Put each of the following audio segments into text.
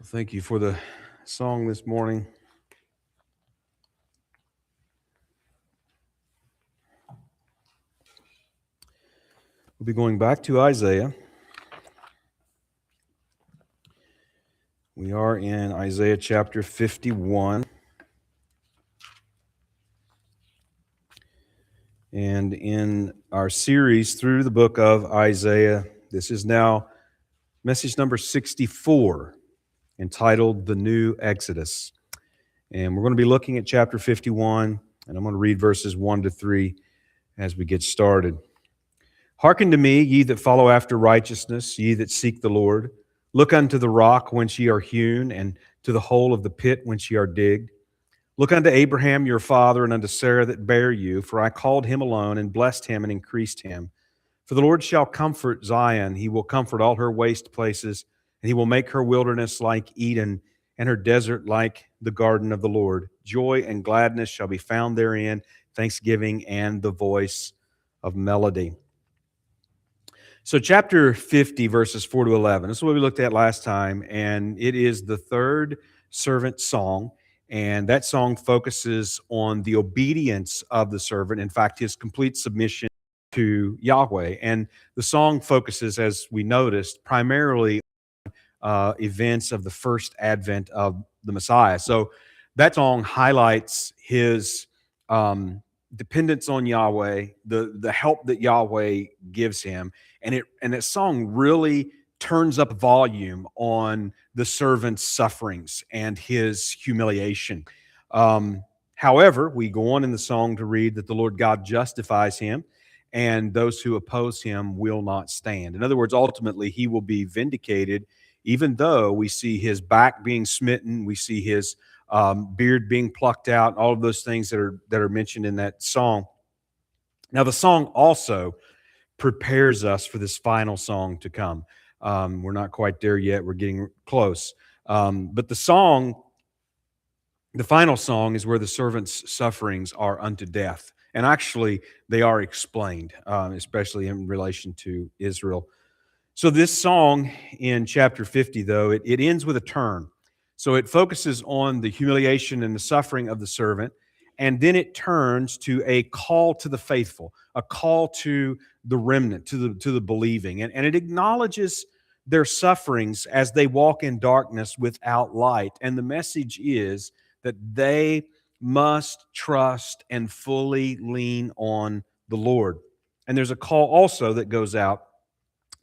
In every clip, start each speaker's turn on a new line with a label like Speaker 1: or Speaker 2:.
Speaker 1: Thank you for the song this morning. We'll be going back to Isaiah. We are in Isaiah chapter 51. And in our series through the book of Isaiah, this is now message number 64, entitled The New Exodus. And we're going to be looking at chapter 51, and I'm going to read verses 1 to 3 as we get started. Hearken to me, ye that follow after righteousness, ye that seek the Lord. Look unto the rock whence ye are hewn, and to the hole of the pit whence ye are digged. Look unto Abraham your father, and unto Sarah that bare you, for I called him alone, and blessed him, and increased him. For the Lord shall comfort Zion, he will comfort all her waste places, and he will make her wilderness like Eden, and her desert like the garden of the Lord. Joy and gladness shall be found therein, thanksgiving and the voice of melody. So chapter 50, verses 4 to 11, this is what we looked at last time, and it is the third servant song, and that song focuses on the obedience of the servant, in fact, his complete submission to Yahweh. And the song focuses, as we noticed, primarily events of the first advent of the Messiah. So that song highlights his dependence on Yahweh, the help that Yahweh gives him, and that song really turns up volume on the servant's sufferings and his humiliation. However, we go on in the song to read that the Lord God justifies him, and those who oppose him will not stand. In other words, ultimately, he will be vindicated, even though we see his back being smitten, we see his beard being plucked out, all of those things that are mentioned in that song. Now, the song also prepares us for this final song to come. We're not quite there yet. We're getting close. But the final song is where the servant's sufferings are unto death. And actually, they are explained, especially in relation to Israel. So this song in chapter 50, though, it ends with a turn. So it focuses on the humiliation and the suffering of the servant, and then it turns to a call to the faithful, a call to the remnant, to the believing. And it acknowledges their sufferings as they walk in darkness without light. And the message is that they must trust and fully lean on the Lord. And there's a call also that goes out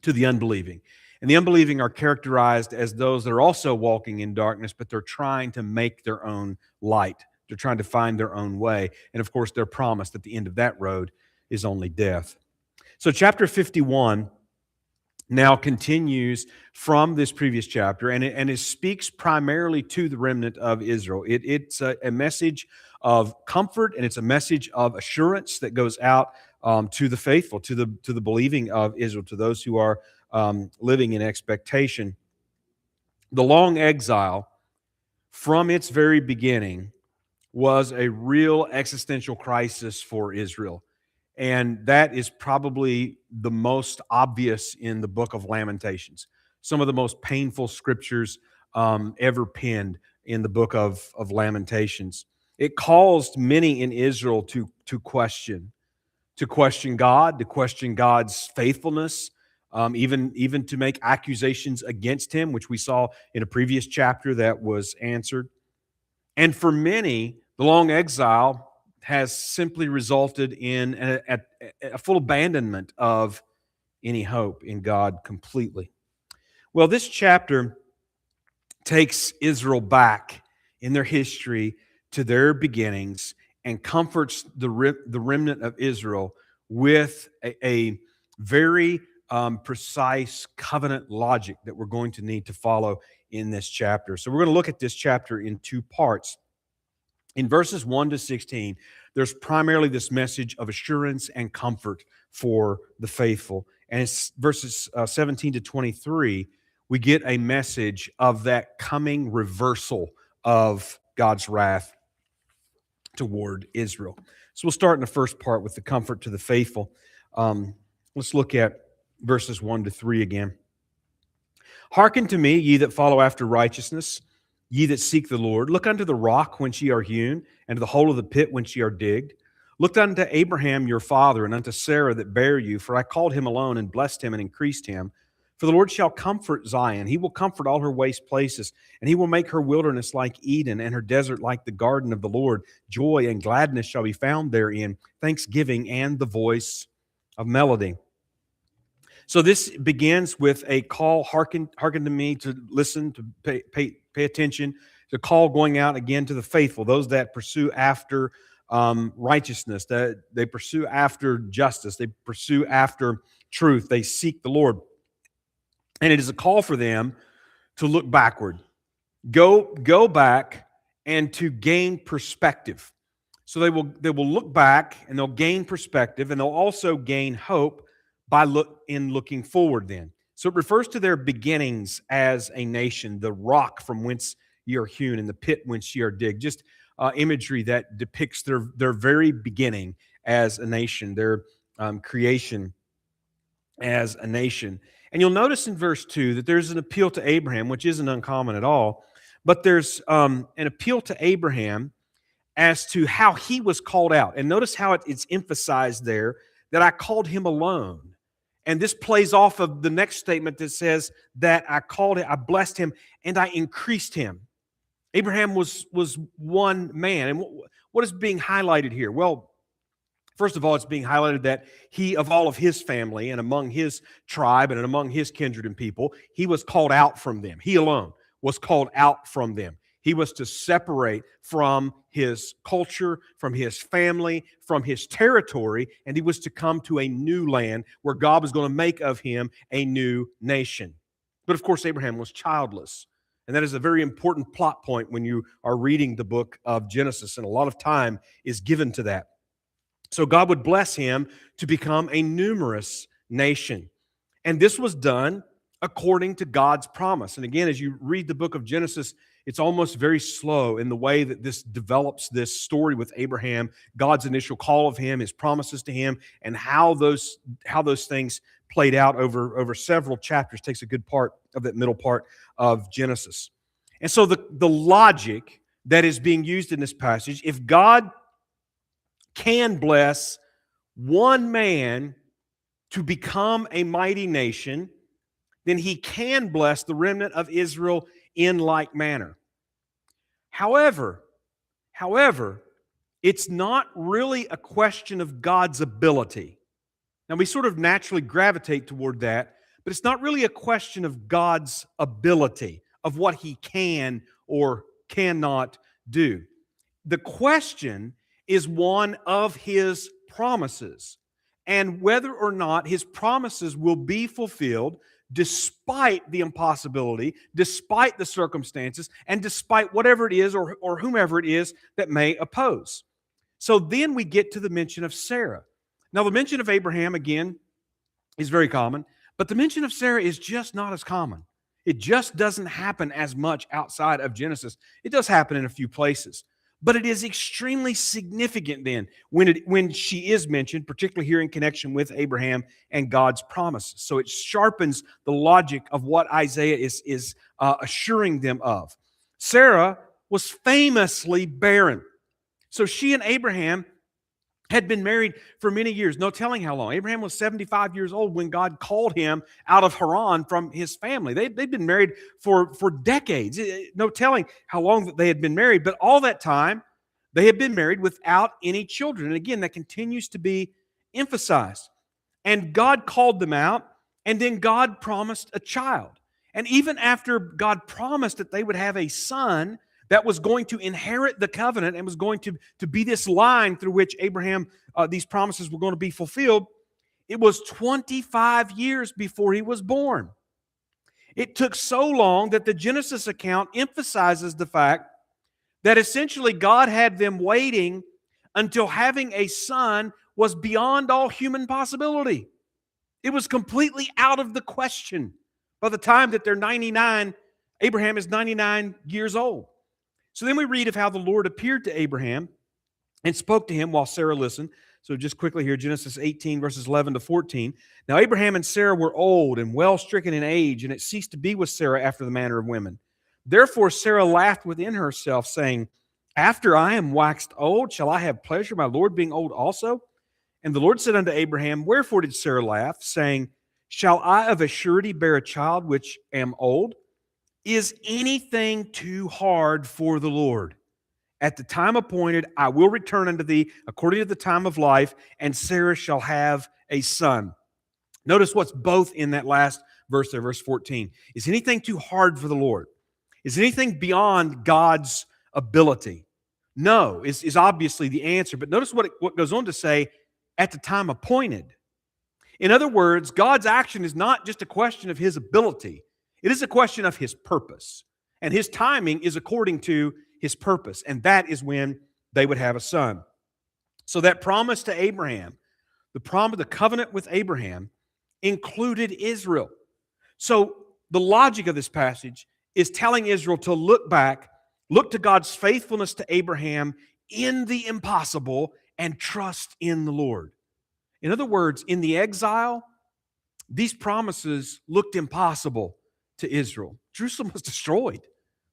Speaker 1: to the unbelieving. And the unbelieving are characterized as those that are also walking in darkness, but they're trying to make their own light. They're trying to find their own way. And of course, they're promised that the end of that road is only death. So chapter 51 now continues from this previous chapter, and it speaks primarily to the remnant of Israel. It's a message of comfort, and it's a message of assurance that goes out to the faithful, to the believing of Israel, to those who are living in expectation. The long exile, from its very beginning, was a real existential crisis for Israel. And that is probably the most obvious in the book of Lamentations. Some of the most painful scriptures ever penned in the book of Lamentations. It caused many in Israel to question God, to question God's faithfulness, even to make accusations against him, which we saw in a previous chapter that was answered. And for many, the long exile has simply resulted in a full abandonment of any hope in God completely. Well, this chapter takes Israel back in their history to their beginnings and comforts the remnant of Israel with a very precise covenant logic that we're going to need to follow in this chapter. So we're going to look at this chapter in two parts. In verses 1 to 16, there's primarily this message of assurance and comfort for the faithful. And it's verses 17 to 23, we get a message of that coming reversal of God's wrath toward Israel. So we'll start in the first part with the comfort to the faithful. Let's look at verses 1 to 3 again. Hearken to me, ye that follow after righteousness, ye that seek the Lord. Look unto the rock whence ye are hewn, and to the hole of the pit whence ye are digged. Look unto Abraham your father, and unto Sarah that bare you, for I called him alone, and blessed him, and increased him. For the Lord shall comfort Zion. He will comfort all her waste places, and he will make her wilderness like Eden, and her desert like the garden of the Lord. Joy and gladness shall be found therein, thanksgiving and the voice of melody. So this begins with a call, hearken to me, to listen, to pay attention, the call going out again to the faithful, those that pursue after righteousness, that they pursue after justice, they pursue after truth, they seek the Lord. And it is a call for them to look backward, go back and to gain perspective. So they will look back and they'll gain perspective, and they'll also gain hope by looking forward then. So it refers to their beginnings as a nation, the rock from whence ye are hewn and the pit whence ye are digged. Just imagery that depicts their very beginning as a nation, their creation as a nation. And you'll notice in verse 2 that there's an appeal to Abraham, which isn't uncommon at all, but there's an appeal to Abraham as to how he was called out. And notice how it's emphasized there that I called him alone. And this plays off of the next statement that says that I blessed him, and I increased him. Abraham was one man. And what is being highlighted here? Well, first of all, it's being highlighted that he, of all of his family and among his tribe and among his kindred and people, he was called out from them. He alone was called out from them. He was to separate from his culture, from his family, from his territory, and he was to come to a new land where God was going to make of him a new nation. But of course, Abraham was childless. And that is a very important plot point when you are reading the book of Genesis, and a lot of time is given to that. So God would bless him to become a numerous nation. And this was done according to God's promise. And again, as you read the book of Genesis, it's almost very slow in the way that this develops this story with Abraham, God's initial call of him, his promises to him, and how those things played out over several chapters. Takes a good part of that middle part of Genesis. And so the logic that is being used in this passage, if God can bless one man to become a mighty nation, then he can bless the remnant of Israel in like manner. However, it's not really a question of God's ability. Now, we sort of naturally gravitate toward that, but it's not really a question of God's ability, of what he can or cannot do. The question is one of his promises, and whether or not his promises will be fulfilled despite the impossibility, despite the circumstances, and despite whatever it is or whomever it is that may oppose. So then we get to the mention of Sarah. Now, the mention of Abraham, again, is very common, but the mention of Sarah is just not as common. It just doesn't happen as much outside of Genesis. It does happen in a few places. But it is extremely significant then when she is mentioned, particularly here in connection with Abraham and God's promises. So it sharpens the logic of what Isaiah is assuring them of. Sarah was famously barren. So she and Abraham had been married for many years, no telling how long. Abraham was 75 years old when God called him out of Haran from his family. They'd been married for decades, no telling how long that they had been married, but all that time, they had been married without any children. And again, that continues to be emphasized. And God called them out, and then God promised a child. And even after God promised that they would have a son that was going to inherit the covenant and was going to be this line through which Abraham, these promises were going to be fulfilled, it was 25 years before he was born. It took so long that the Genesis account emphasizes the fact that essentially God had them waiting until having a son was beyond all human possibility. It was completely out of the question by the time that they're 99. Abraham is 99 years old. So then we read of how the Lord appeared to Abraham and spoke to him while Sarah listened, So just quickly here, Genesis 18, verses 11 to 14. Now Abraham and Sarah were old and well stricken in age, and it ceased to be with Sarah after the manner of women. Therefore Sarah laughed within herself, saying, After I am waxed old, shall I have pleasure, my Lord being old also? And the Lord said unto Abraham, Wherefore did Sarah laugh, saying, Shall I of a surety bear a child which am old? Is anything too hard for the Lord? At the time appointed, I will return unto thee according to the time of life, and Sarah shall have a son. Notice what's both in that last verse there, verse 14. Is anything too hard for the Lord? Is anything beyond God's ability? No, is obviously the answer. But notice what goes on to say, at the time appointed. In other words, God's action is not just a question of His ability. It is a question of His purpose. And His timing is according to His purpose. And that is when they would have a son. So that promise to Abraham, the covenant with Abraham, included Israel. So the logic of this passage is telling Israel to look back, look to God's faithfulness to Abraham in the impossible, and trust in the Lord. In other words, in the exile, these promises looked impossible to Israel. Jerusalem was destroyed.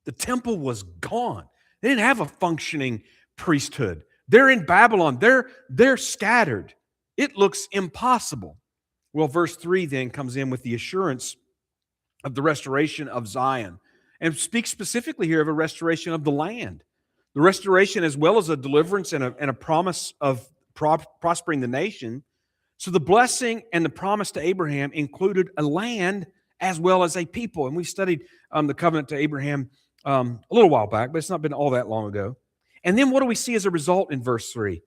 Speaker 1: The temple was gone. They didn't have a functioning priesthood. They're in Babylon. They're scattered. It looks impossible. Well, verse 3 then comes in with the assurance of the restoration of Zion, and speaks specifically here of a restoration of the land. The restoration as well as a deliverance and a promise of prospering the nation. So the blessing and the promise to Abraham included a land as well as a people. And we studied the covenant to Abraham a little while back, but it's not been all that long ago. And then what do we see as a result in verse 3?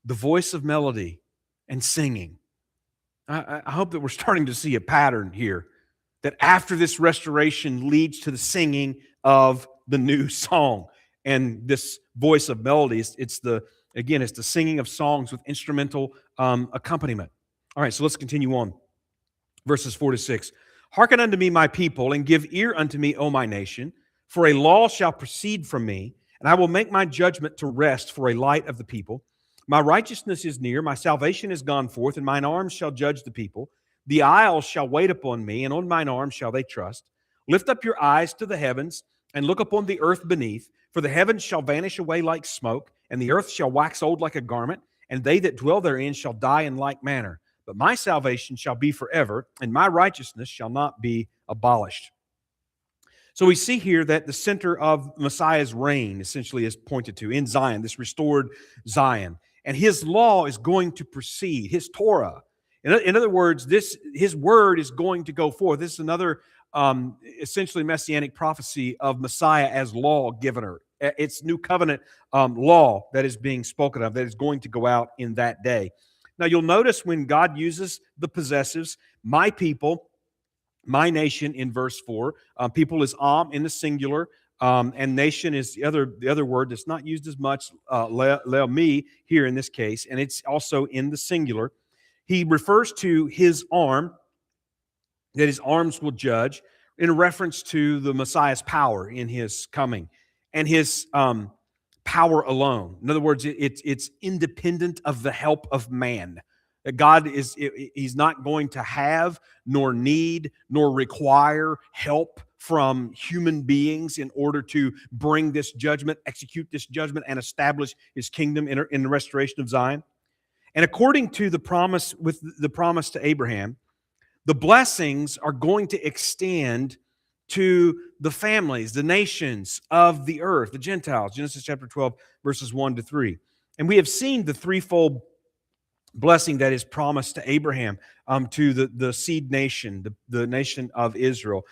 Speaker 1: The voice of melody and singing. I hope that we're starting to see a pattern here, that after this restoration leads to the singing of the new song. And this voice of melody, it's the singing of songs with instrumental accompaniment. All right, so let's continue on. Verses 4 to 6. Hearken unto me, my people, and give ear unto me, O my nation, for a law shall proceed from me, and I will make my judgment to rest for a light of the people. My righteousness is near, my salvation is gone forth, and mine arms shall judge the people. The isles shall wait upon me, and on mine arms shall they trust. Lift up your eyes to the heavens, and look upon the earth beneath, for the heavens shall vanish away like smoke, and the earth shall wax old like a garment, and they that dwell therein shall die in like manner. But my salvation shall be forever, and my righteousness shall not be abolished. So we see here that the center of Messiah's reign essentially is pointed to in Zion, this restored Zion. And His law is going to proceed, His Torah. In other words, His word is going to go forth. This is another essentially messianic prophecy of Messiah as law giver. It's new covenant law that is being spoken of, that is going to go out in that day. Now you'll notice when God uses the possessives, my people, my nation in verse 4, people is am in the singular, and nation is the other word that's not used as much, leomi here in this case, and it's also in the singular. He refers to His arm, that His arms will judge, in reference to the Messiah's power in His coming, and His power alone. In other words, it's independent of the help of man. That God He's not going to have, nor need, nor require help from human beings in order to bring this judgment, execute this judgment, and establish His kingdom in the restoration of Zion. And according to the promise to Abraham, the blessings are going to extend to the families, the nations of the earth, the Gentiles. Genesis chapter 12, verses 1 to 3. And we have seen the threefold blessing that is promised to Abraham, to the seed nation, the nation of Israel,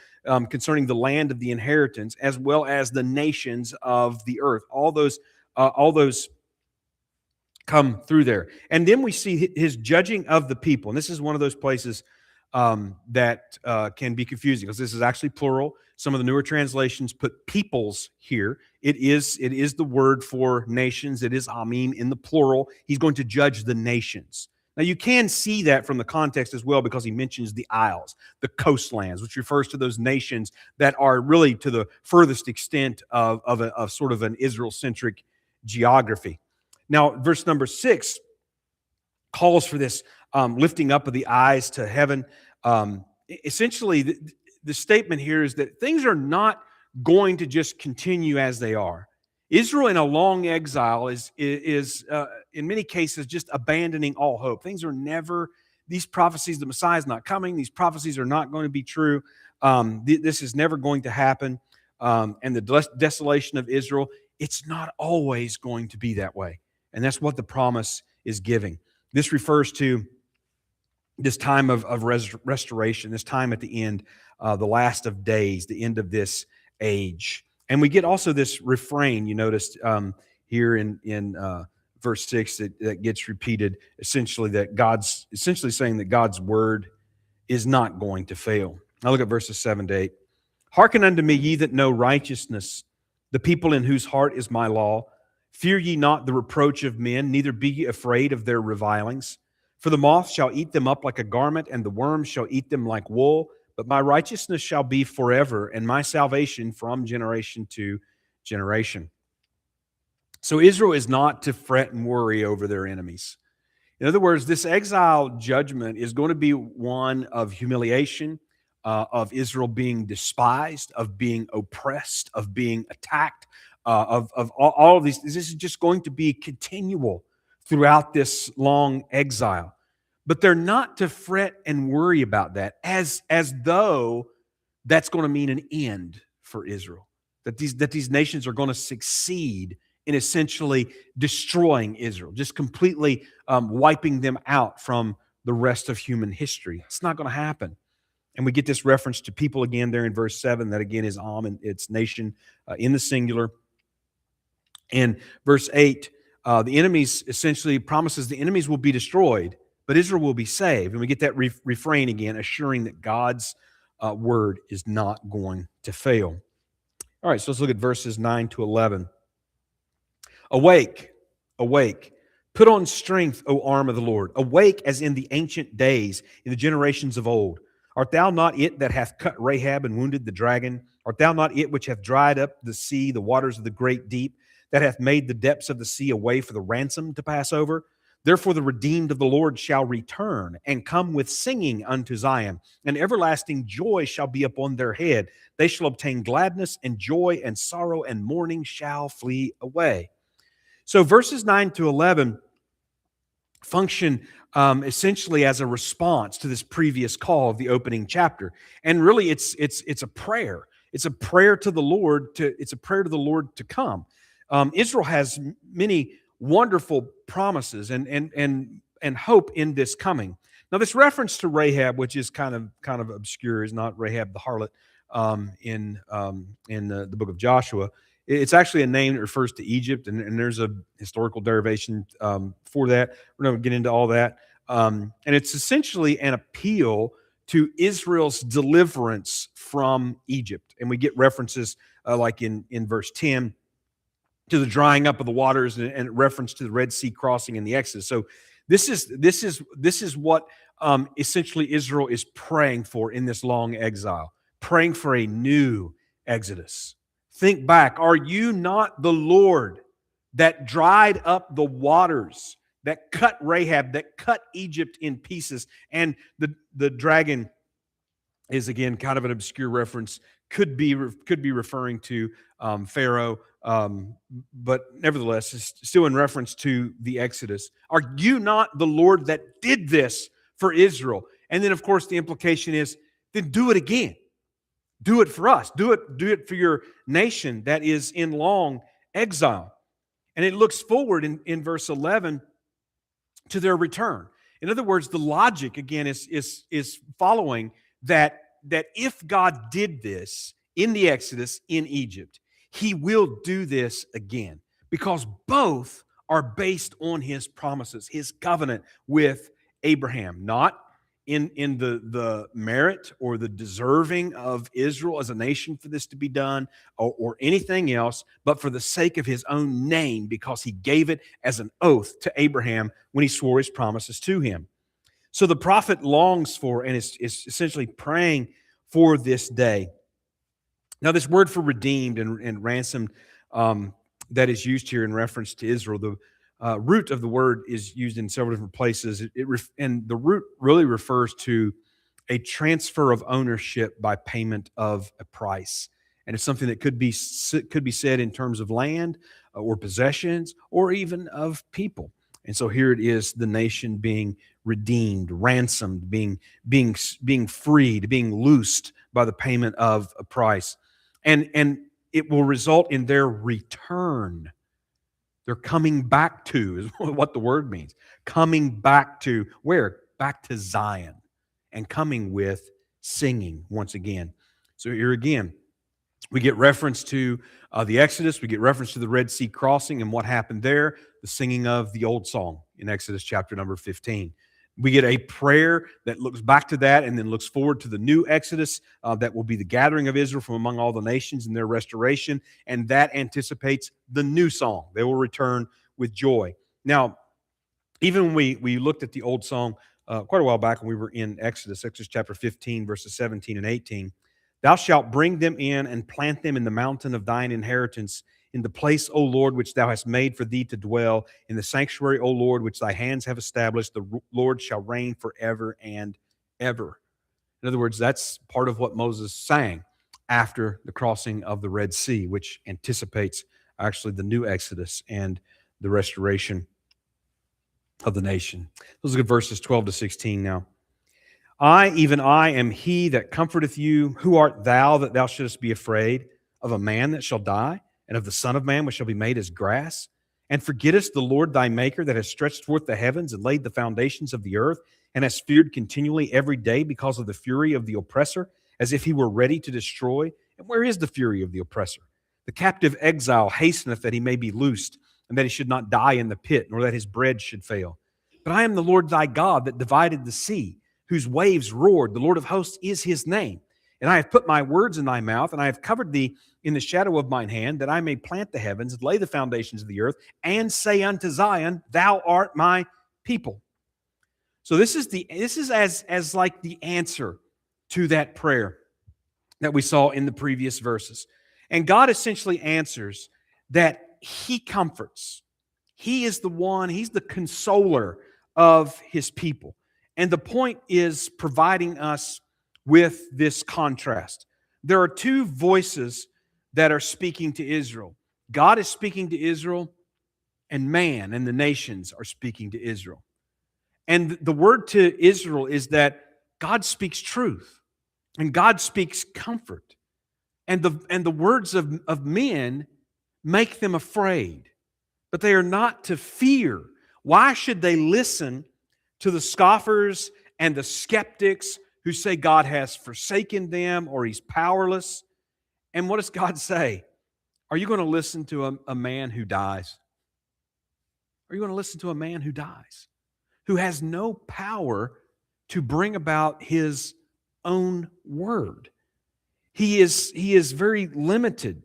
Speaker 1: concerning the land of the inheritance, as well as the nations of the earth. All those come through there. And then we see His judging of the people. And this is one of those places that can be confusing, because this is actually plural. Some of the newer translations put peoples here. It is the word for nations. It is amim in the plural. He's going to judge the nations. Now you can see that from the context as well, because he mentions the isles, the coastlands, which refers to those nations that are really to the furthest extent of sort of an Israel-centric geography. Now, verse number 6 calls for this lifting up of the eyes to heaven. Essentially, the statement here is that things are not going to just continue as they are. Israel in a long exile is in many cases just abandoning all hope. Things are never, these prophecies, the Messiah is not coming, these prophecies are not going to be true. This is never going to happen. And the desolation of Israel, it's not always going to be that way. And that's what the promise is giving. This refers to this time of restoration, this time at the end, the last of days, the end of this age. And we get also this refrain, you noticed here in verse 6 that gets repeated, essentially that God's essentially saying that God's word is not going to fail. Now look at verses 7 to 8. Hearken unto me, ye that know righteousness, the people in whose heart is my law. Fear ye not the reproach of men, neither be ye afraid of their revilings. For the moth shall eat them up like a garment, and the worm shall eat them like wool. But my righteousness shall be forever, and my salvation from generation to generation. So Israel is not to fret and worry over their enemies. In other words, this exile judgment is going to be one of humiliation, of Israel being despised, of being oppressed, of being attacked, of all of these. This is just going to be continual throughout this long exile. But they're not to fret and worry about that as though that's going to mean an end for Israel, that these nations are going to succeed in essentially destroying Israel, just completely wiping them out from the rest of human history. It's not going to happen. And we get this reference to people again there in verse 7, that again is and its nation in the singular. In verse 8, the enemies essentially promises the enemies will be destroyed, but Israel will be saved. And we get that refrain again, assuring that God's word is not going to fail. All right, so let's look at verses 9 to 11. Awake, awake. Put on strength, O arm of the Lord. Awake as in the ancient days, in the generations of old. Art thou not it that hath cut Rahab and wounded the dragon? Art thou not it which hath dried up the sea, the waters of the great deep, that hath made the depths of the sea a way for the ransom to pass over? Therefore the redeemed of the Lord shall return, and come with singing unto Zion, and everlasting joy shall be upon their head. They shall obtain gladness and joy, and sorrow and mourning shall flee away. So verses 9 to 11 function essentially as a response to this previous call of the opening chapter. And really it's a prayer. It's a prayer to the Lord to come. Israel has many wonderful promises and hope in this coming. Now, this reference to Rahab, which is kind of obscure, is not Rahab the harlot in the book of Joshua. It's actually a name that refers to Egypt, and there's a historical derivation for that. We're not going to get into all that. And it's essentially an appeal to Israel's deliverance from Egypt. And we get references like in verse 10 to the drying up of the waters, and reference to the Red Sea crossing in the Exodus. So this is what essentially Israel is praying for in this long exile, praying for a new Exodus. Think back. Are you not the Lord that dried up the waters, that cut Rahab, that cut Egypt in pieces? And the dragon is, again, kind of an obscure reference. Could be referring to Pharaoh, but nevertheless, it's still in reference to the Exodus. Are you not the Lord that did this for Israel? And then, of course, the implication is, then do it again. Do it for us. Do it for your nation that is in long exile. And it looks forward in verse 11 to their return. In other words, the logic, again, is following that if God did this in the Exodus in Egypt, He will do this again, because both are based on His promises, His covenant with Abraham, not in the merit or the deserving of Israel as a nation for this to be done, or anything else, but for the sake of His own name, because He gave it as an oath to Abraham when He swore His promises to him. So the prophet longs for and is essentially praying for this day. Now, this word for redeemed and ransomed that is used here in reference to Israel, root of the word is used in several different places. And the root really refers to a transfer of ownership by payment of a price. And it's something that could be said in terms of land or possessions or even of people. And so here it is, the nation being redeemed, ransomed, being freed, being loosed by the payment of a price. And it will result in their return. They're coming back to, is what the word means. Coming back to where? Back to Zion, and coming with singing once again. So here again, we get reference to the Exodus. We get reference to the Red Sea crossing and what happened there, the singing of the old song in Exodus chapter number 15. We get a prayer that looks back to that and then looks forward to the new Exodus that will be the gathering of Israel from among all the nations and their restoration. And that anticipates the new song. They will return with joy. Now, even when we looked at the old song quite a while back when we were in Exodus chapter 15, verses 17 and 18, thou shalt bring them in and plant them in the mountain of thine inheritance, in the place, O Lord, which thou hast made for thee to dwell, in the sanctuary, O Lord, which thy hands have established. The Lord shall reign forever and ever. In other words, that's part of what Moses sang after the crossing of the Red Sea, which anticipates actually the new Exodus and the restoration of the nation. Those are good verses 12 to 16 now. I, even I, am he that comforteth you. Who art thou that thou shouldest be afraid of a man that shall die, and of the Son of Man which shall be made as grass? And forgettest the Lord thy Maker, that has stretched forth the heavens and laid the foundations of the earth, and has feared continually every day because of the fury of the oppressor, as if he were ready to destroy? And where is the fury of the oppressor? The captive exile hasteneth that he may be loosed, and that he should not die in the pit, nor that his bread should fail. But I am the Lord thy God that divided the sea, whose waves roared. The Lord of hosts is his name. And I have put my words in thy mouth, and I have covered thee in the shadow of mine hand, that I may plant the heavens, and lay the foundations of the earth, and say unto Zion, thou art my people. So this is as like the answer to that prayer that we saw in the previous verses. And God essentially answers that he comforts. He is the one, he's the consoler of his people. And the point is providing us with this contrast. There are two voices that are speaking to Israel. God is speaking to Israel, and man and the nations are speaking to Israel. And the word to Israel is that God speaks truth, and God speaks comfort. And the words of men make them afraid, but they are not to fear. Why should they listen to the scoffers and the skeptics who say God has forsaken them or he's powerless? And what does God say? Are you going to listen to a man who dies? Are you going to listen to a man who dies, who has no power to bring about his own word? He is very limited.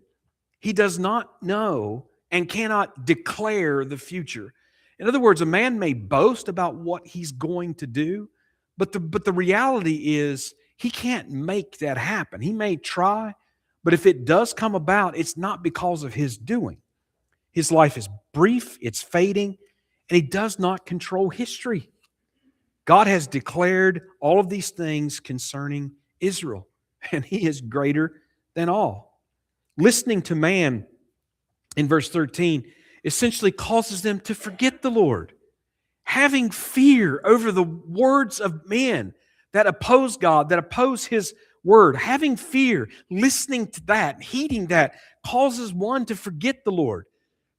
Speaker 1: He does not know and cannot declare the future. In other words, a man may boast about what he's going to do, but the reality is he can't make that happen. He may try, but if it does come about, it's not because of his doing. His life is brief, it's fading, and he does not control history. God has declared all of these things concerning Israel, and he is greater than all. Listening to man in verse 13 essentially causes them to forget the Lord. Having fear over the words of men that oppose God, that oppose his word, having fear, listening to that, heeding that, causes one to forget the Lord,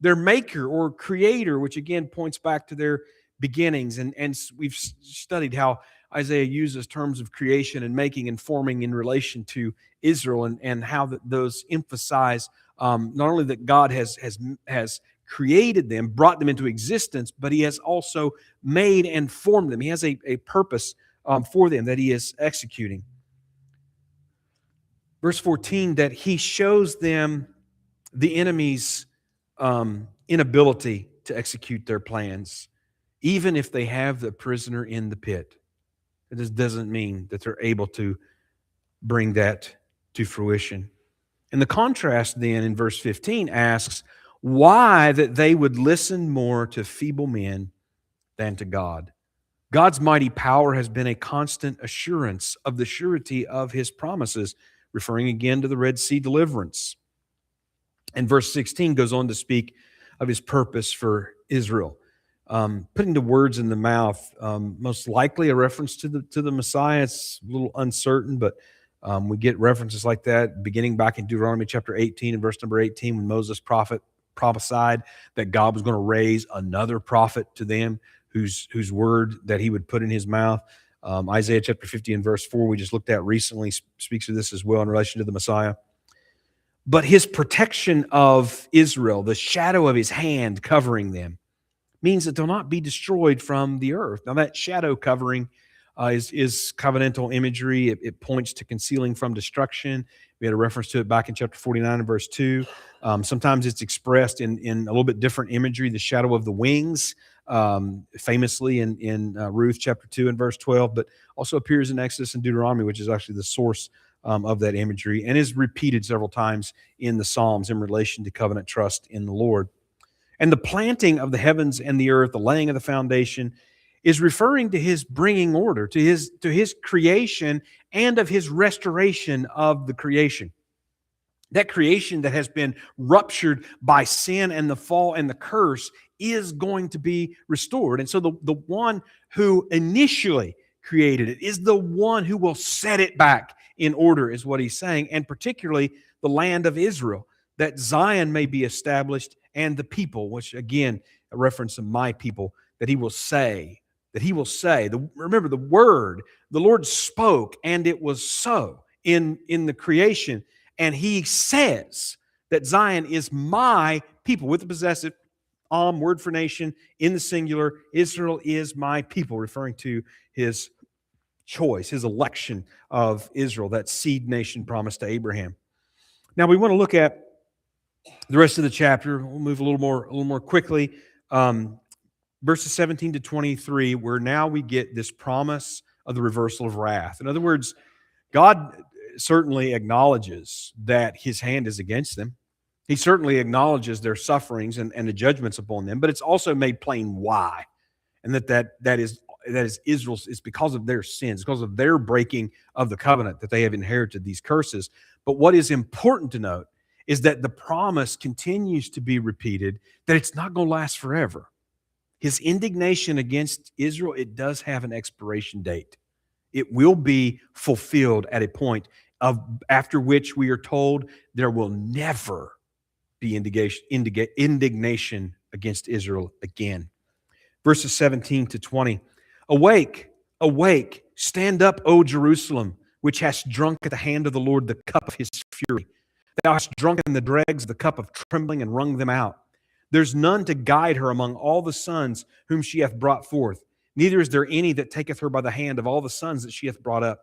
Speaker 1: their maker or creator, which again points back to their beginnings. And we've studied how Isaiah uses terms of creation and making and forming in relation to Israel, and how those emphasize not only that God has created them, brought them into existence, but he has also made and formed them. He has a purpose for them that he is executing. Verse 14, that he shows them the enemy's inability to execute their plans, even if they have the prisoner in the pit. It doesn't mean that they're able to bring that to fruition. And the contrast then in verse 15 asks, Why? That they would listen more to feeble men than to God. God's mighty power has been a constant assurance of the surety of his promises, referring again to the Red Sea deliverance. And verse 16 goes on to speak of his purpose for Israel. Putting the words in the mouth, most likely a reference to the Messiah. It's a little uncertain, but we get references like that beginning back in Deuteronomy chapter 18 and verse number 18 when Moses prophesied that God was going to raise another prophet to them whose word that he would put in his mouth. Isaiah chapter 50 and verse 4 we just looked at recently speaks of this as well in relation to the Messiah. But his protection of Israel, the shadow of his hand covering them, means that they'll not be destroyed from the earth. Now, that shadow covering is covenantal imagery. It points to concealing from destruction. We had a reference to it back in chapter 49 and verse 2. Sometimes it's expressed in a little bit different imagery, the shadow of the wings, famously in Ruth chapter 2 and verse 12, but also appears in Exodus and Deuteronomy, which is actually the source of that imagery, and is repeated several times in the Psalms in relation to covenant trust in the Lord. And the planting of the heavens and the earth, the laying of the foundation, is referring to his bringing order, to his creation and of his restoration of the creation. That creation that has been ruptured by sin and the fall and the curse is going to be restored. And so the one who initially created it is the one who will set it back in order, is what he's saying, and particularly the land of Israel, that Zion may be established and the people, which again, a reference to my people, that he will say. Remember the word, the Lord spoke and it was so in the creation. And he says that Zion is my people with the possessive word for nation in the singular. Israel is my people, referring to his choice, his election of Israel, that seed nation promised to Abraham. Now we want to look at the rest of the chapter. We'll move a little more quickly. Verses 17 to 23, where now we get this promise of the reversal of wrath. In other words, God certainly acknowledges that his hand is against them. He certainly acknowledges their sufferings and the judgments upon them, but it's also made plain why. And that is Israel's, it's because of their sins, because of their breaking of the covenant that they have inherited these curses. But what is important to note is that the promise continues to be repeated, that it's not going to last forever. His indignation against Israel, it does have an expiration date. It will be fulfilled at a point after which we are told there will never be indignation against Israel again. Verses 17 to 20. Awake, awake, stand up, O Jerusalem, which hast drunk at the hand of the Lord the cup of his fury. Thou hast drunken the dregs of the cup of trembling and wrung them out. There's none to guide her among all the sons whom she hath brought forth. Neither is there any that taketh her by the hand of all the sons that she hath brought up.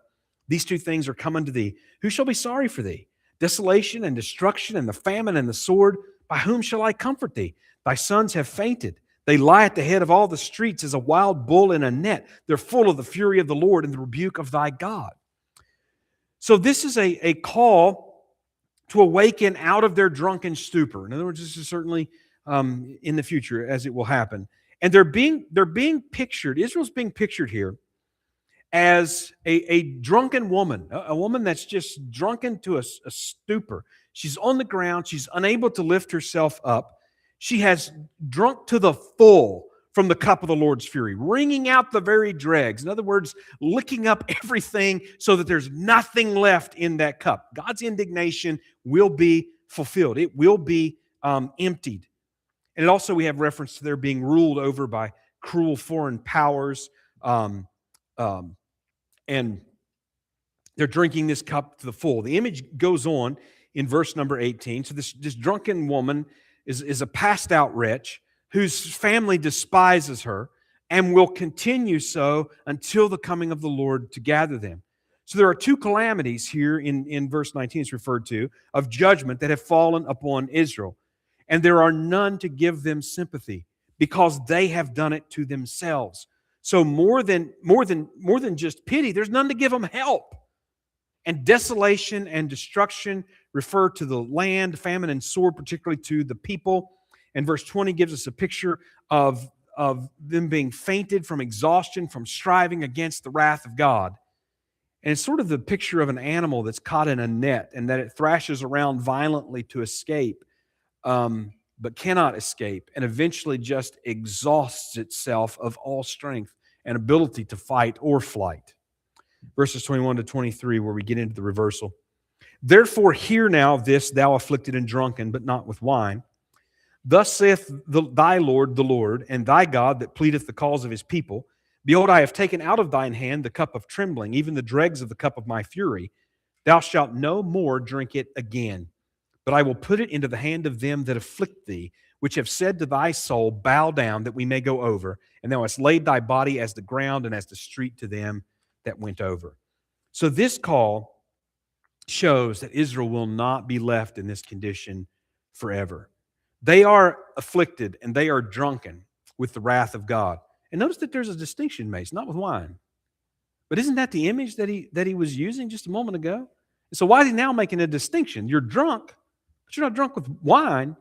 Speaker 1: These two things are come unto thee. Who shall be sorry for thee? Desolation and destruction and the famine and the sword. By whom shall I comfort thee? Thy sons have fainted. They lie at the head of all the streets as a wild bull in a net. They're full of the fury of the Lord and the rebuke of thy God. So this is a call to awaken out of their drunken stupor. In other words, this is certainly in the future as it will happen. And they're being pictured, Israel's being pictured here as a drunken woman, a woman that's just drunken to a stupor. She's on the ground. She's unable to lift herself up. She has drunk to the full from the cup of the Lord's fury, wringing out the very dregs. In other words, licking up everything so that there's nothing left in that cup. God's indignation will be fulfilled. It will be emptied. And also we have reference to their being ruled over by cruel foreign powers. And they're drinking this cup to the full. The image goes on in verse number 18. So this drunken woman is a passed out wretch whose family despises her and will continue so until the coming of the Lord to gather them. So there are two calamities here in verse 19 it's referred to of judgment that have fallen upon Israel. And there are none to give them sympathy because they have done it to themselves. So more than just pity, there's none to give them help. And desolation and destruction refer to the land, famine and sword, particularly to the people. And verse 20 gives us a picture of them being fainted from exhaustion, from striving against the wrath of God. And it's sort of the picture of an animal that's caught in a net and that it thrashes around violently to escape, but cannot escape, and eventually just exhausts itself of all strength and ability to fight or flight. Verses 21 to 23, where we get into the reversal. Therefore hear now this, thou afflicted and drunken, but not with wine. Thus saith thy Lord, the Lord, and thy God that pleadeth the cause of his people. Behold, I have taken out of thine hand the cup of trembling, even the dregs of the cup of my fury. Thou shalt no more drink it again, but I will put it into the hand of them that afflict thee, which have said to thy soul, bow down, that we may go over. And thou hast laid thy body as the ground and as the street to them that went over. So this call shows that Israel will not be left in this condition forever. They are afflicted and they are drunken with the wrath of God. And notice that there's a distinction made. It's not with wine. But isn't that the image that he was using just a moment ago? So why is he now making a distinction? You're drunk, but you're not drunk with wine.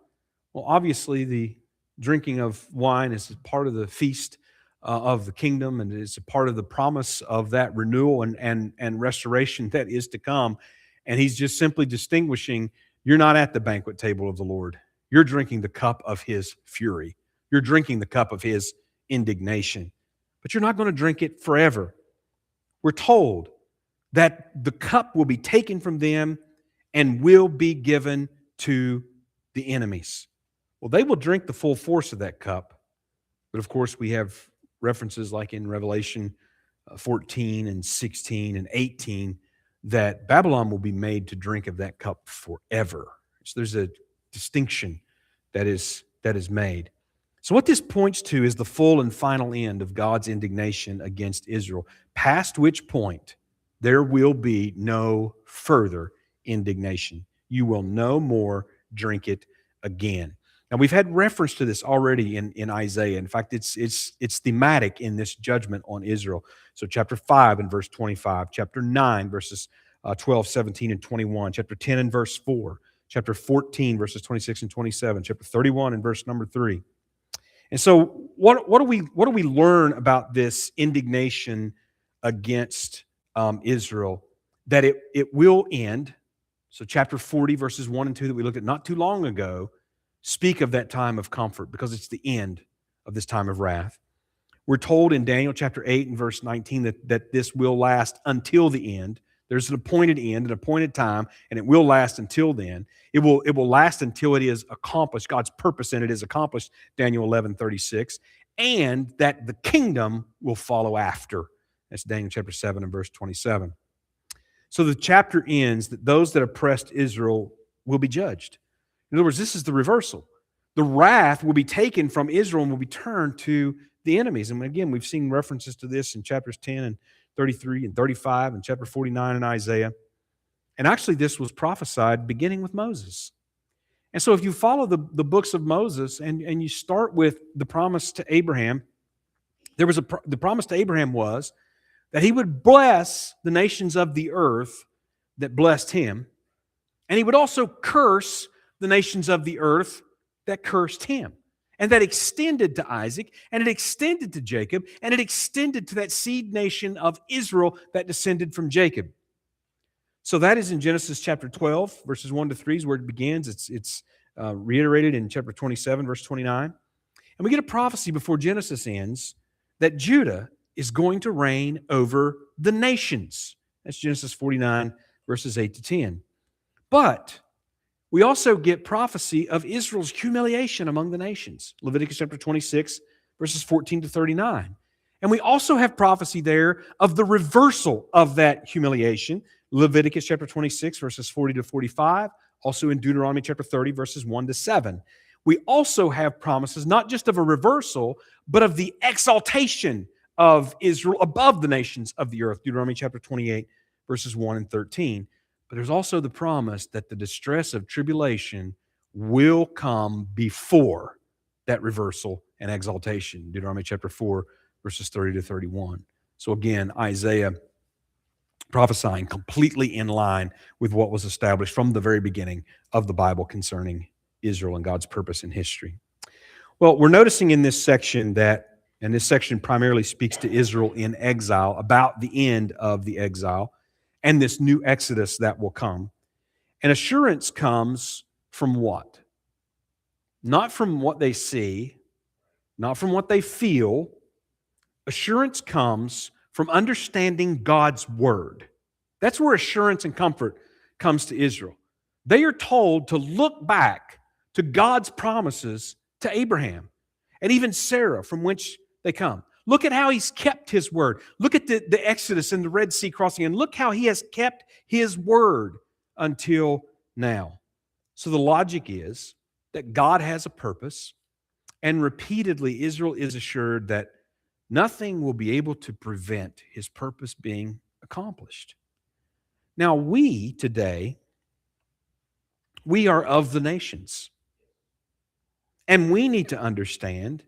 Speaker 1: Well, obviously the drinking of wine is part of the feast of the kingdom, and it's a part of the promise of that renewal and restoration that is to come. And he's just simply distinguishing, you're not at the banquet table of the Lord. You're drinking the cup of his fury. You're drinking the cup of his indignation. But you're not going to drink it forever. We're told that the cup will be taken from them and will be given to the enemies. Well, they will drink the full force of that cup. But of course, we have references like in Revelation 14 and 16 and 18 that Babylon will be made to drink of that cup forever. So there's a distinction that is made. So what this points to is the full and final end of God's indignation against Israel, past which point there will be no further indignation. You will no more drink it again. Now, we've had reference to this already in Isaiah. In fact, it's thematic in this judgment on Israel. So chapter 5 and verse 25, chapter 9, verses 12, 17, and 21, chapter 10 and verse 4, chapter 14, verses 26 and 27, chapter 31 and verse number 3. And so what do we learn about this indignation against Israel? That it will end. So chapter 40, verses 1 and 2 that we looked at not too long ago speak of that time of comfort because it's the end of this time of wrath. We're told in Daniel chapter 8 and verse 19 that this will last until the end. There's an appointed end, an appointed time, and it will last until then. It will last until it is accomplished. God's purpose in it is accomplished, Daniel 11:36, and that the kingdom will follow after. That's Daniel chapter 7 and verse 27. So the chapter ends that those that oppressed Israel will be judged. In other words, this is the reversal. The wrath will be taken from Israel and will be turned to the enemies. And again, we've seen references to this in chapters 10 and 33 and 35 and chapter 49 in Isaiah. And actually, this was prophesied beginning with Moses. And so if you follow the books of Moses and you start with the promise to Abraham, the promise to Abraham was that he would bless the nations of the earth that blessed him, and he would also curse the nations of the earth that cursed him. And that extended to Isaac, and it extended to Jacob, and it extended to that seed nation of Israel that descended from Jacob. So that is in Genesis chapter 12, verses 1 to 3 is where it begins. It's reiterated in chapter 27, verse 29. And we get a prophecy before Genesis ends that Judah is going to reign over the nations. That's Genesis 49, verses 8 to 10. But we also get prophecy of Israel's humiliation among the nations. Leviticus chapter 26, verses 14 to 39. And we also have prophecy there of the reversal of that humiliation. Leviticus chapter 26, verses 40 to 45. Also in Deuteronomy chapter 30, verses 1 to 7. We also have promises not just of a reversal, but of the exaltation of Israel above the nations of the earth. Deuteronomy chapter 28, verses 1 and 13. But there's also the promise that the distress of tribulation will come before that reversal and exaltation. Deuteronomy chapter 4, verses 30 to 31. So again, Isaiah prophesying completely in line with what was established from the very beginning of the Bible concerning Israel and God's purpose in history. Well, we're noticing in this section that, and this section primarily speaks to Israel in exile, about the end of the exile and this new exodus that will come. And assurance comes from what? Not from what they see, not from what they feel. Assurance comes from understanding God's word. That's where assurance and comfort comes to Israel. They are told to look back to God's promises to Abraham and even Sarah, from which they come. Look at how he's kept his word. Look at the Exodus and the Red Sea crossing, and look how he has kept his word until now. So the logic is that God has a purpose, and repeatedly Israel is assured that nothing will be able to prevent his purpose being accomplished. Now, we today, we are of the nations. And we need to understand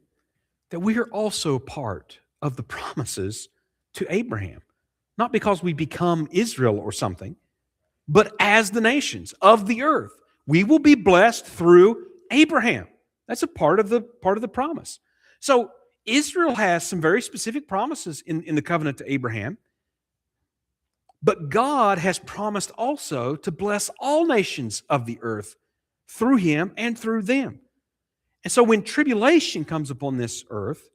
Speaker 1: that we are also part of the promises to Abraham. Not because we become Israel or something, but as the nations of the earth. We will be blessed through Abraham. That's a part of the promise. So Israel has some very specific promises in the covenant to Abraham. But God has promised also to bless all nations of the earth through him and through them. And so when tribulation comes upon this earth,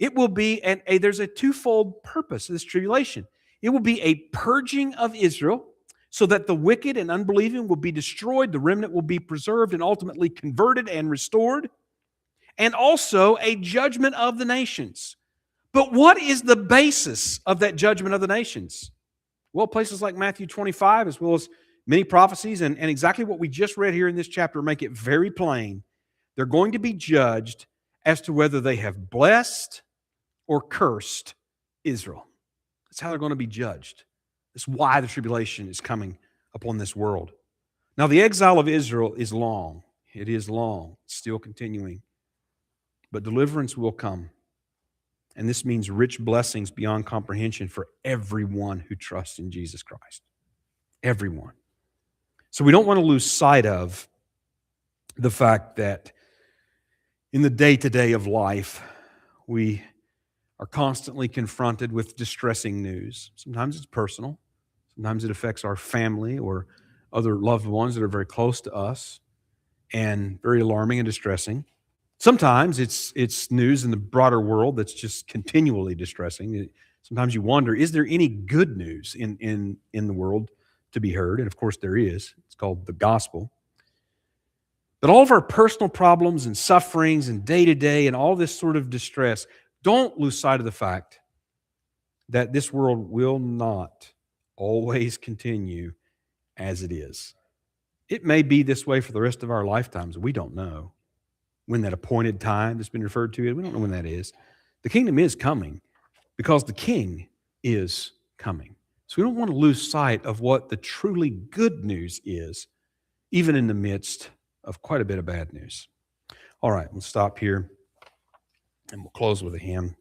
Speaker 1: it will be, there's a twofold purpose of this tribulation. It will be a purging of Israel so that the wicked and unbelieving will be destroyed, the remnant will be preserved and ultimately converted and restored, and also a judgment of the nations. But what is the basis of that judgment of the nations? Well, places like Matthew 25, as well as many prophecies, and exactly what we just read here in this chapter make it very plain. They're going to be judged as to whether they have blessed or cursed Israel. That's how they're going to be judged. That's why the tribulation is coming upon this world. Now, the exile of Israel is long. It is long, still continuing. But deliverance will come. And this means rich blessings beyond comprehension for everyone who trusts in Jesus Christ. Everyone. So we don't want to lose sight of the fact that in the day-to-day of life, we are constantly confronted with distressing news. Sometimes it's personal. Sometimes it affects our family or other loved ones that are very close to us, and very alarming and distressing. Sometimes it's news in the broader world that's just continually distressing. Sometimes you wonder, is there any good news in the world to be heard? And of course there is. It's called the gospel. But all of our personal problems and sufferings and day-to-day and all this sort of distress, don't lose sight of the fact that this world will not always continue as it is. It may be this way for the rest of our lifetimes. We don't know when that appointed time that's been referred to. We don't know when that is. The kingdom is coming because the king is coming. So we don't want to lose sight of what the truly good news is, even in the midst of quite a bit of bad news. All right, we'll stop here and we'll close with a hymn.